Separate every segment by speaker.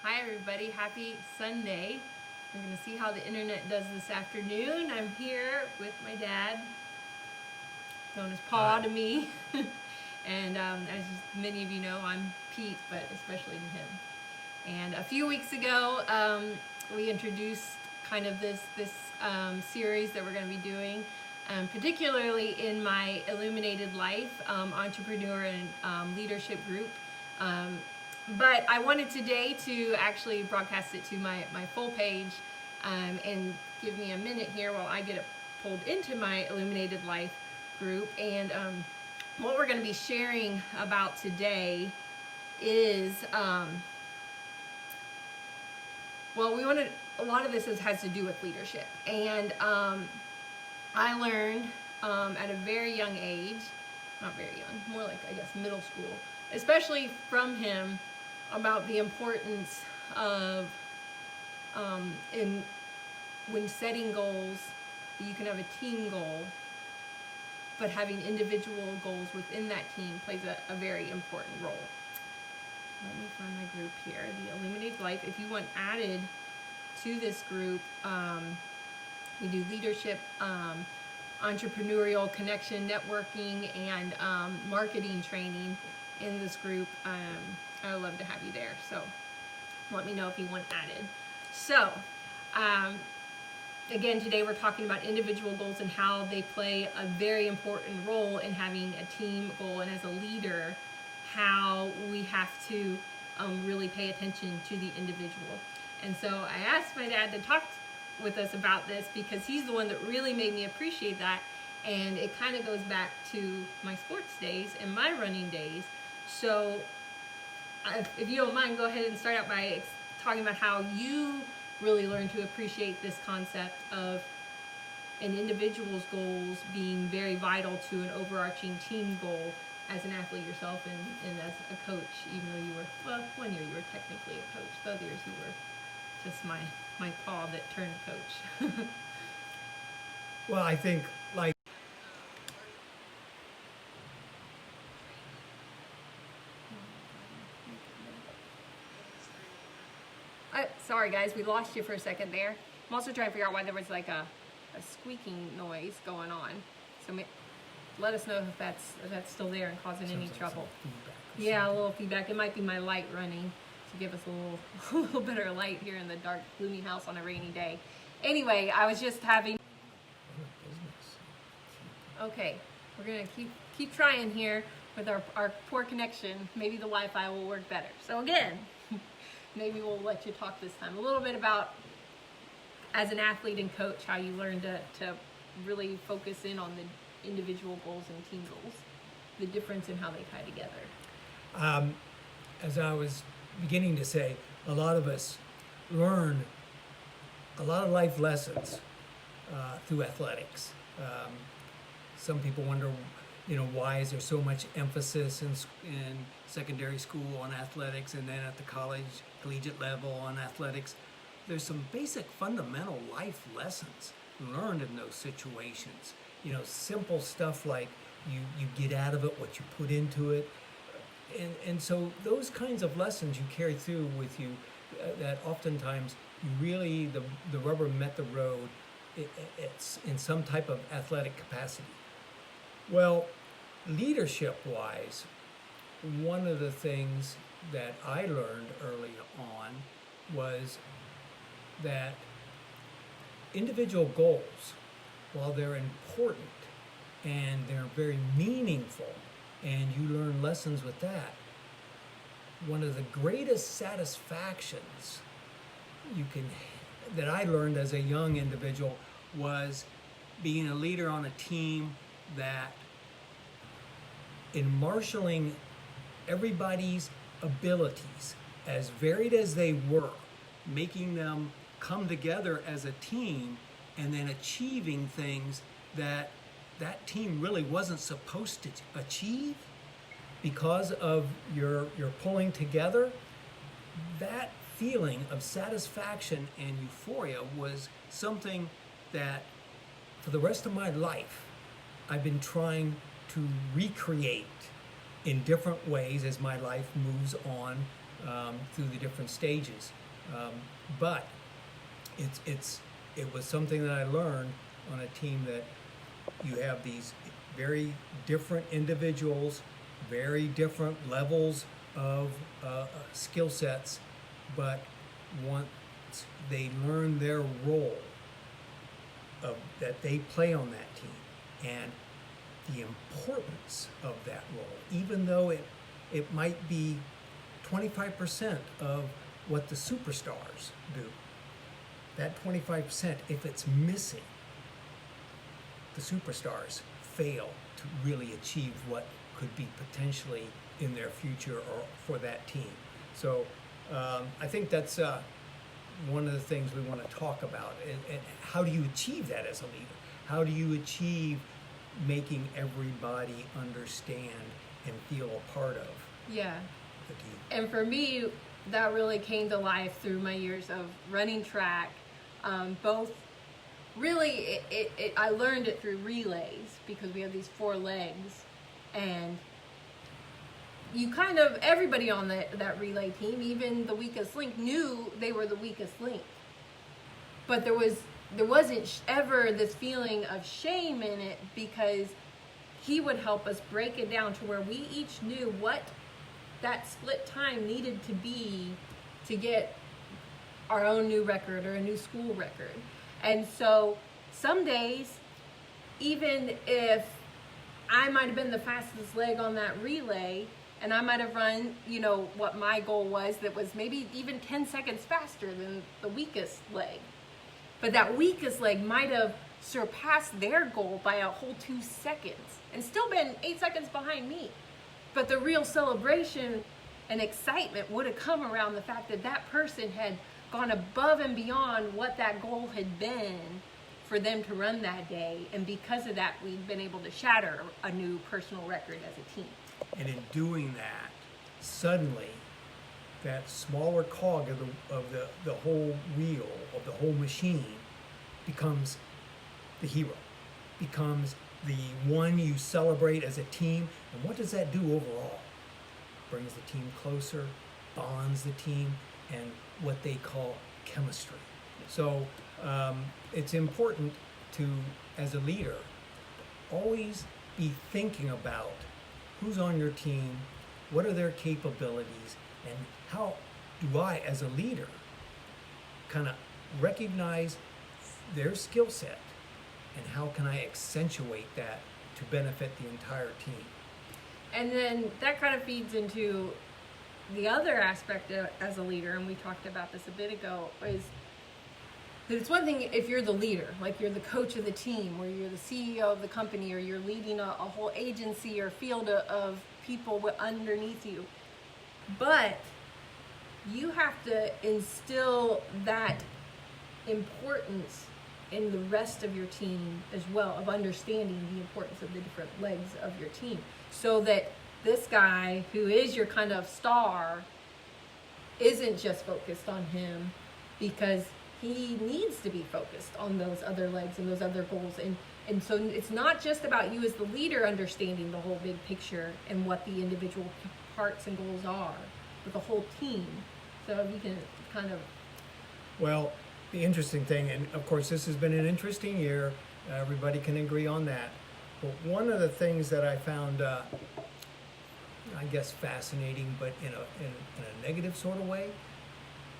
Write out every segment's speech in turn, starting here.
Speaker 1: Hi everybody, happy Sunday. We're going to see how the internet does this afternoon. I'm here with my dad, known as Pa to me. And as many of you know, I'm Pete, but especially to him. And a few weeks ago, we introduced kind of this series that we're going to be doing, particularly in my Illuminated Life entrepreneur and leadership group. But I wanted today to actually broadcast it to my full page and give me a minute here while I get it pulled into my Illuminated Life group. And what we're going to be sharing about today is, well, a lot of this has to do with leadership. And I learned at a very young age, not very young, more like, I guess, middle school, especially from him, about the importance of when setting goals, you can have a team goal, but having individual goals within that team plays a very important role. Let me find my group here, the Illuminated Life. If you want added to this group, we do leadership, entrepreneurial connection, networking, and marketing training in this group. I would love to have you there. So let me know if you want added. So again, today we're talking about individual goals and how they play a very important role in having a team goal, and as a leader, how we have to really pay attention to the individual. And so I asked my dad to talk with us about this because he's the one that really made me appreciate that. And it kind of goes back to my sports days and my running days. So if you don't mind, go ahead and start out by talking about how you really learned to appreciate this concept of an individual's goals being very vital to an overarching team goal as an athlete yourself and as a coach, even though you were, well, 1 year you were technically a coach, the other years you were just my paw that turned coach.
Speaker 2: Well, I think, like,
Speaker 1: Sorry guys, we lost you for a second there. I'm also trying to figure out why there was like a squeaking noise going on. So let us know if that's still there and causing any trouble. Yeah, a little feedback. It might be my light running to give us a little better light here in the dark, gloomy house on a rainy day. Anyway, I was just having. Okay, we're gonna keep trying here with our poor connection. Maybe the Wi-Fi will work better. So again, maybe we'll let you talk this time a little bit about, as an athlete and coach, how you learn to really focus in on the individual goals and team goals, the difference in how they tie together.
Speaker 2: as I was beginning to say, a lot of us learn a lot of life lessons through athletics. Some people wonder, why is there so much emphasis in secondary school on athletics, and then at the collegiate level on athletics? There's some basic fundamental life lessons learned in those situations. Simple stuff like you get out of it what you put into it. And so those kinds of lessons you carry through with you, that oftentimes you really, the rubber met the road, it's in some type of athletic capacity. Well, leadership-wise, one of the things that I learned early on was that individual goals, while they're important and they're very meaningful, and you learn lessons with that, one of the greatest satisfactions that I learned as a young individual was being a leader on a team that, in marshaling everybody's abilities, as varied as they were, making them come together as a team and then achieving things that team really wasn't supposed to achieve because of your pulling together. That feeling of satisfaction and euphoria was something that for the rest of my life I've been trying to recreate in different ways as my life moves on through the different stages. But it was something that I learned on a team, that you have these very different individuals, very different levels of skill sets, but once they learn their role that they play on that team, and the importance of that role, even though it might be 25% of what the superstars do. That 25%, if it's missing, the superstars fail to really achieve what could be potentially in their future or for that team. So I think that's one of the things we want to talk about. And how do you achieve that as a leader? How do you achieve making everybody understand and feel a part of the team?
Speaker 1: And for me, that really came to life through my years of running track. Both really, I learned it through relays, because we have these 4 legs, and you kind of, everybody on that relay team, even the weakest link, knew they were the weakest link. But there wasn't ever this feeling of shame in it, because he would help us break it down to where we each knew what that split time needed to be to get our own new record or a new school record. And so some days, even if I might have been the fastest leg on that relay, and I might have run, what my goal was, that was maybe even 10 seconds faster than the weakest leg. But that weakest leg might have surpassed their goal by a whole 2 seconds and still been 8 seconds behind me. But the real celebration and excitement would have come around the fact that that person had gone above and beyond what that goal had been for them to run that day. And because of that, we've been able to shatter a new personal record as a team.
Speaker 2: And in doing that, suddenly that smaller cog of the whole wheel, of the whole machine, becomes the hero, becomes the one you celebrate as a team. And what does that do overall? Brings the team closer, bonds the team, and what they call chemistry. So it's important to, as a leader, always be thinking about who's on your team, what are their capabilities, and how do I, as a leader, kind of recognize their skill set, and how can I accentuate that to benefit the entire team.
Speaker 1: And then that kind of feeds into the other aspect as a leader, and we talked about this a bit ago, is that it's one thing if you're the leader, like you're the coach of the team, or you're the CEO of the company, or you're leading a whole agency or field of people underneath you. But you have to instill that importance in the rest of your team as well, of understanding the importance of the different legs of your team, so that this guy who is your kind of star isn't just focused on him, because he needs to be focused on those other legs and those other goals. And so it's not just about you as the leader understanding the whole big picture and what the individual parts and goals are, but the whole team. So if you can kind of...
Speaker 2: Well, the interesting thing, and of course this has been an interesting year, everybody can agree on that, but one of the things that I found, I guess fascinating, but in a negative sort of way,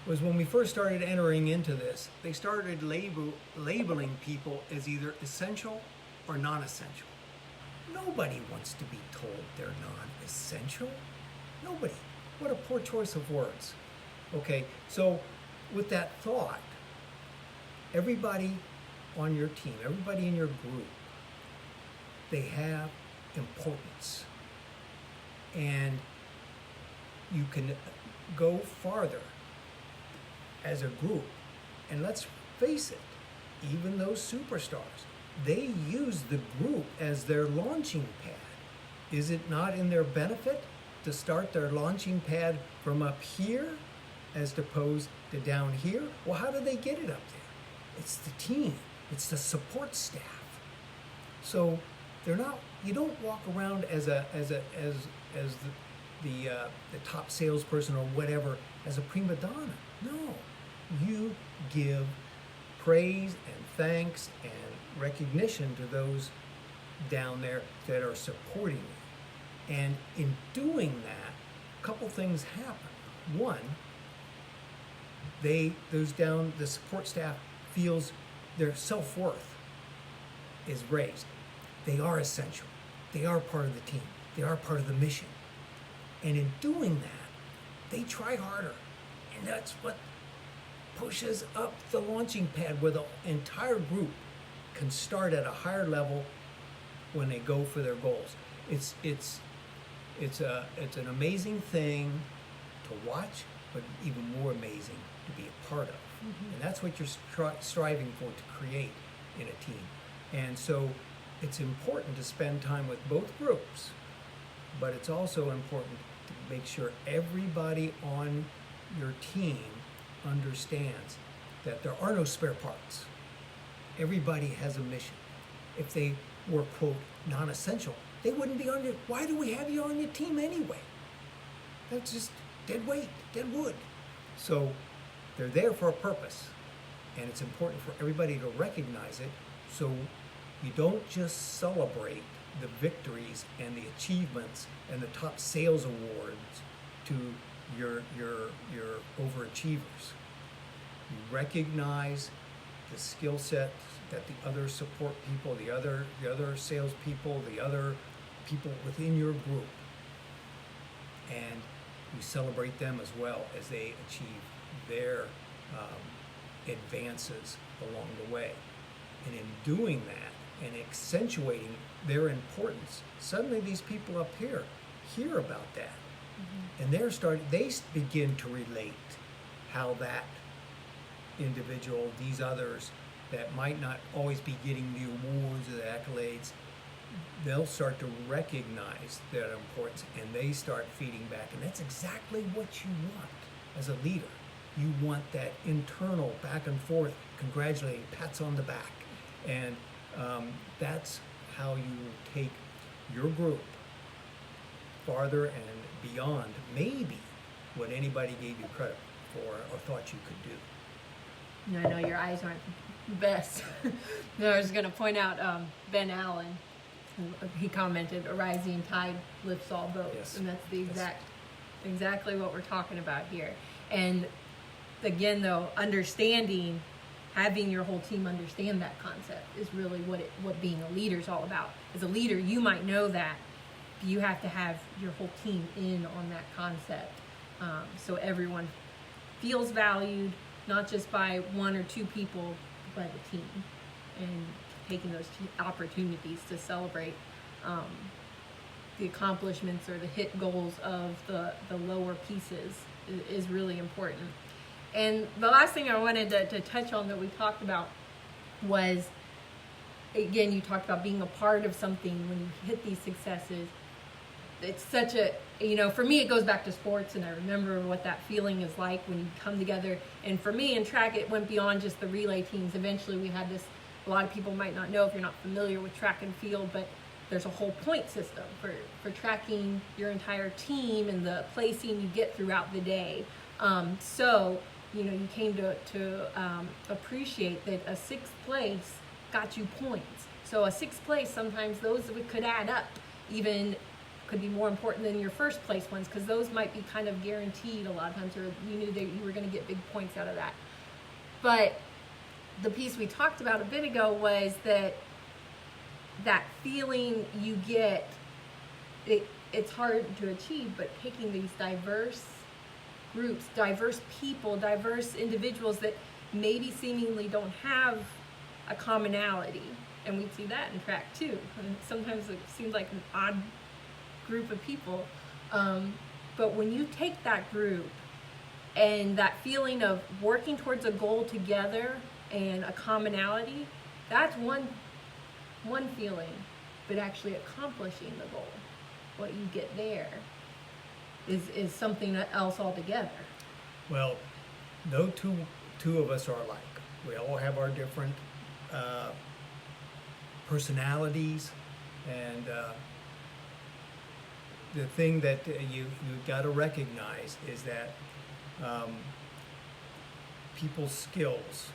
Speaker 2: was when we first started entering into this, they started labeling people as either essential or non-essential. Nobody wants to be told they're non-essential. Nobody. What a poor choice of words. Okay, so with that thought, everybody on your team, everybody in your group, they have importance. And you can go farther as a group. And let's face it, even those superstars, they use the group as their launching pad. Is it not in their benefit to start their launching pad from up here as opposed to down here? Well, how do they get it up there? It's the team. It's the support staff. So they're not. You don't walk around as the the top salesperson or whatever as a prima donna. No, you give praise and thanks and recognition to those down there that are supporting you. And in doing that, a couple things happen. One, the support staff feels their self-worth is raised. They are essential. They are part of the team. They are part of the mission. And in doing that, they try harder. And that's what pushes up the launching pad where the entire group can start at a higher level when they go for their goals. It's an amazing thing to watch, but even more amazing to be a part of. And that's what you're striving for to create in a team. And so it's important to spend time with both groups, but it's also important to make sure everybody on your team understands that there are no spare parts. Everybody has a mission. If they were, quote, non-essential, they wouldn't be on your, why do we have you on your team anyway? That's just dead weight, dead wood. So they're there for a purpose, and it's important for everybody to recognize it, so you don't just celebrate the victories and the achievements and the top sales awards to your overachievers. You recognize the skill sets that the other support people, the other salespeople, the other people within your group, and you celebrate them as well as they achieve their advances along the way. And in doing that and accentuating their importance, suddenly these people up here hear about that. And they begin to relate how that individual, these others that might not always be getting the awards or the accolades, they'll start to recognize their importance, and they start feeding back. And that's exactly what you want as a leader. You want that internal back and forth, congratulating, pats on the back. And that's how you take your group farther and beyond maybe what anybody gave you credit for or thought you could do.
Speaker 1: No, I know your eyes aren't best. No, I was going to point out Ben Allen. He commented, "A rising tide lifts all boats,"
Speaker 2: Yes.
Speaker 1: And that's the exactly what we're talking about here. And again, though, understanding, having your whole team understand that concept is really what being a leader is all about. As a leader, you might know that, but you have to have your whole team in on that concept, so everyone feels valued, not just by one or two people, but by the team, and taking those opportunities to celebrate the accomplishments or the hit goals of the lower pieces is really important. And the last thing I wanted to touch on that we talked about was, again, you talked about being a part of something when you hit these successes. It's such a, for me, it goes back to sports, and I remember what that feeling is like when you come together. And for me in track, it went beyond just the relay teams. Eventually we had this, a lot of people might not know if you're not familiar with track and field, but there's a whole point system for tracking your entire team and the placing you get throughout the day. So, you came to appreciate that a sixth place got you points. So a sixth place, sometimes those could add up, even could be more important than your first place ones, because those might be kind of guaranteed a lot of times, or you knew that you were going to get big points out of that. But the piece we talked about a bit ago was that feeling you get, it's hard to achieve, but taking these diverse groups, diverse people, diverse individuals that maybe seemingly don't have a commonality, and we see that in track too. And sometimes it seems like an odd group of people, but when you take that group and that feeling of working towards a goal together and a commonality, that's one feeling, but actually accomplishing the goal, what you get there is something else altogether.
Speaker 2: Well, no two of us are alike. We all have our different personalities, and the thing that you got to recognize is that people's skills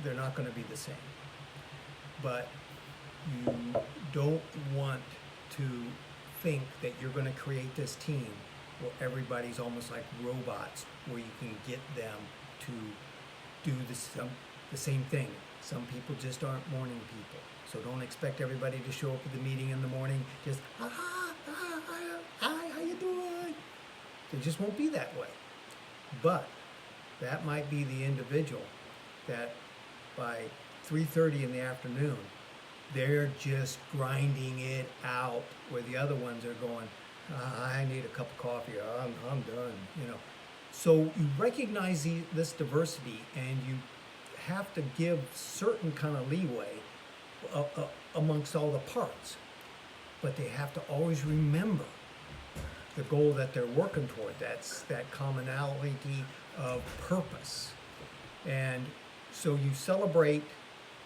Speaker 2: they're not going to be the same. But you don't want to think that you're going to create this team where everybody's almost like robots, where you can get them to do the same thing. Some people just aren't morning people. So don't expect everybody to show up at the meeting in the morning just, hi, how you doing? It just won't be that way. But that might be the individual that by 3:30 in the afternoon, they're just grinding it out, where the other ones are going, I need a cup of coffee, I'm done, you know. So you recognize this diversity, and you have to give certain kind of leeway amongst all the parts. But they have to always remember the goal that they're working toward. That's that commonality of purpose. And so you celebrate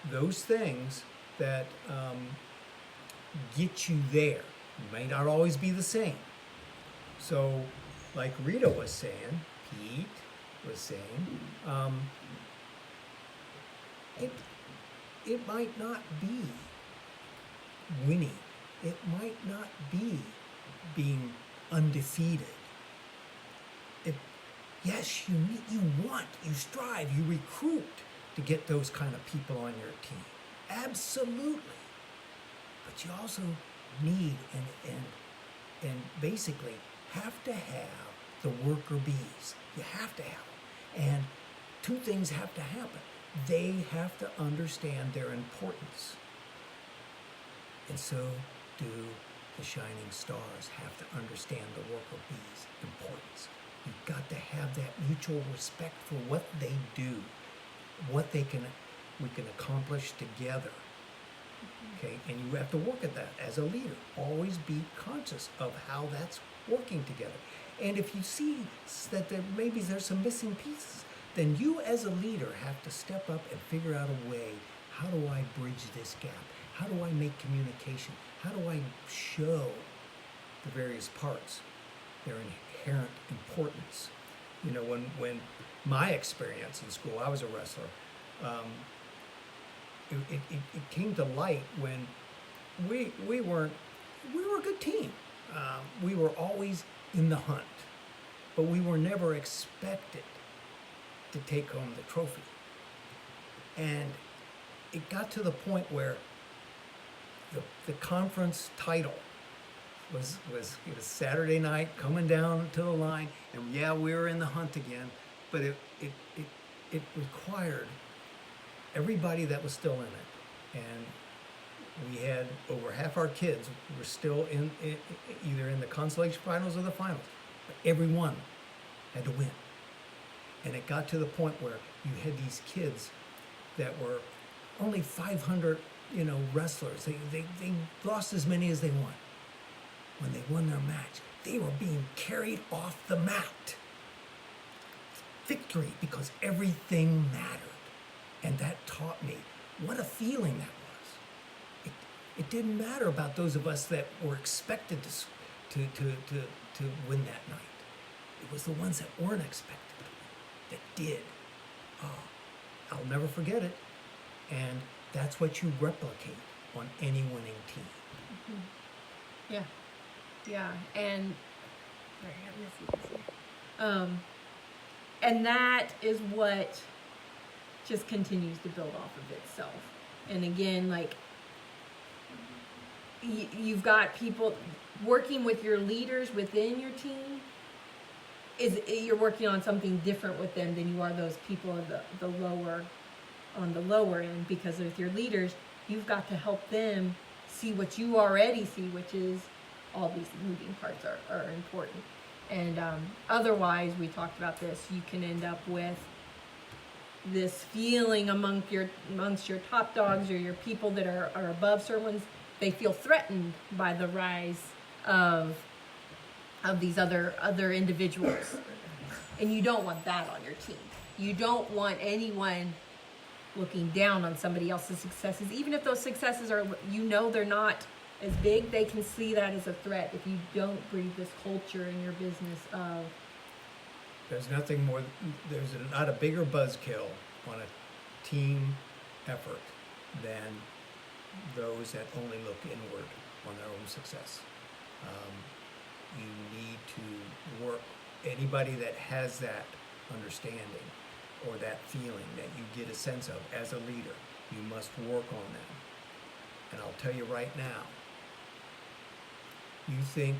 Speaker 2: those things that get you there. It may not always be the same. So, like Rita was saying, Pete was saying, it might not be winning. It might not be being undefeated. Yes, you want, you strive, you recruit to get those kind of people on your team. Absolutely. But you also need and basically have to have the worker bees. You have to have them. And two things have to happen. They have to understand their importance. And so do the shining stars have to understand the worker bees' importance. You've got to have that mutual respect for what they do, what we can accomplish together. Okay, and you have to work at that as a leader. Always be conscious of how that's working together. And if you see that maybe there's some missing pieces, then you as a leader have to step up and figure out a way. How do I bridge this gap? How do I make communication? How do I show the various parts their inherent importance? You know, when my experience in school, I was a wrestler. It came to light when we were a good team. We were always in the hunt, but we were never expected to take home the trophy. And it got to the point where the conference title was Saturday night, coming down to the line, and yeah, we were in the hunt again, but it required everybody that was still in it. And we had over half our kids were still in either in the consolation finals or the finals, but everyone had to win. And it got to the point where you had these kids that were only 500, wrestlers. They lost as many as they won. When they won their match, they were being carried off the mat. Victory, because everything mattered. And that taught me what a feeling that was. It didn't matter about those of us that were expected to win that night. It was the ones that weren't expected that did. Oh, I'll never forget it. And that's what you replicate on any winning team.
Speaker 1: Mm-hmm. Yeah, and and that is what just continues to build off of itself. And again, like you've got people working with your leaders within your team. You're working on something different with them than you are those people at the lower end, because with your leaders, you've got to help them see what you already see, which is all these moving parts are important. And otherwise, we talked about this, you can end up with this feeling amongst your top dogs or your people that are above certain ones. They feel threatened by the rise of these other individuals. And you don't want that on your team. You don't want anyone looking down on somebody else's successes, even if those successes are, they're not is big, they can see that as a threat if you don't breed this culture in your business of.
Speaker 2: There's nothing more, there's not a bigger buzzkill on a team effort than those that only look inward on their own success. You need to work, anybody that has that understanding or that feeling that you get a sense of as a leader, you must work on them. And I'll tell you right now, you think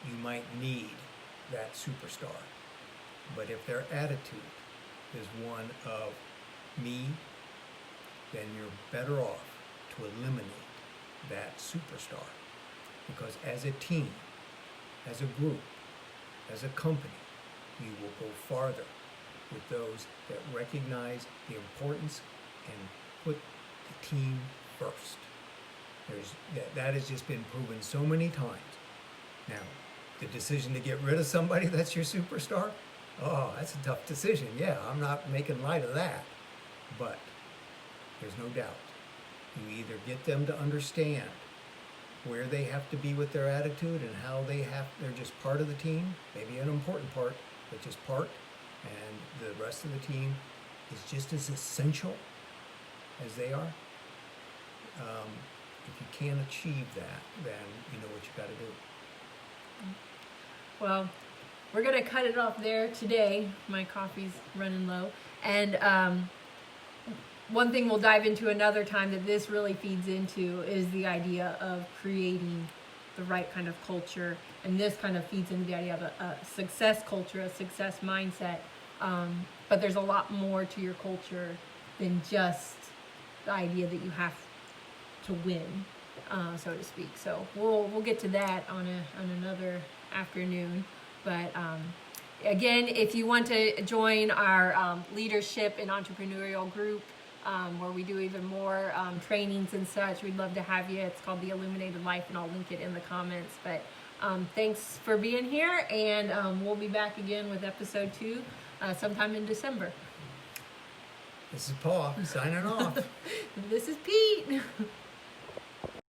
Speaker 2: you might need that superstar, but if their attitude is one of me, then you're better off to eliminate that superstar. Because as a team, as a group, as a company, you will go farther with those that recognize the importance and put the team first. That has just been proven so many times. Now, the decision to get rid of somebody that's your superstar, oh, that's a tough decision. Yeah, I'm not making light of that. But there's no doubt. You either get them to understand where they have to be with their attitude and how they're just part of the team, maybe an important part, but just part, and the rest of the team is just as essential as they are. If you can't achieve that, then you know what you got to do.
Speaker 1: Well, we're going to cut it off there today. My coffee's running low. And one thing we'll dive into another time that this really feeds into is the idea of creating the right kind of culture. And this kind of feeds into the idea of a success culture, a success mindset. But there's a lot more to your culture than just the idea that you have to win, so to speak. So we'll get to that on another afternoon. But again, if you want to join our leadership and entrepreneurial group, where we do even more trainings and such, we'd love to have you. It's called The Illuminated Life, and I'll link it in the comments. But thanks for being here, and we'll be back again with episode 2 sometime in December.
Speaker 2: This is Paul signing off.
Speaker 1: This is Pete.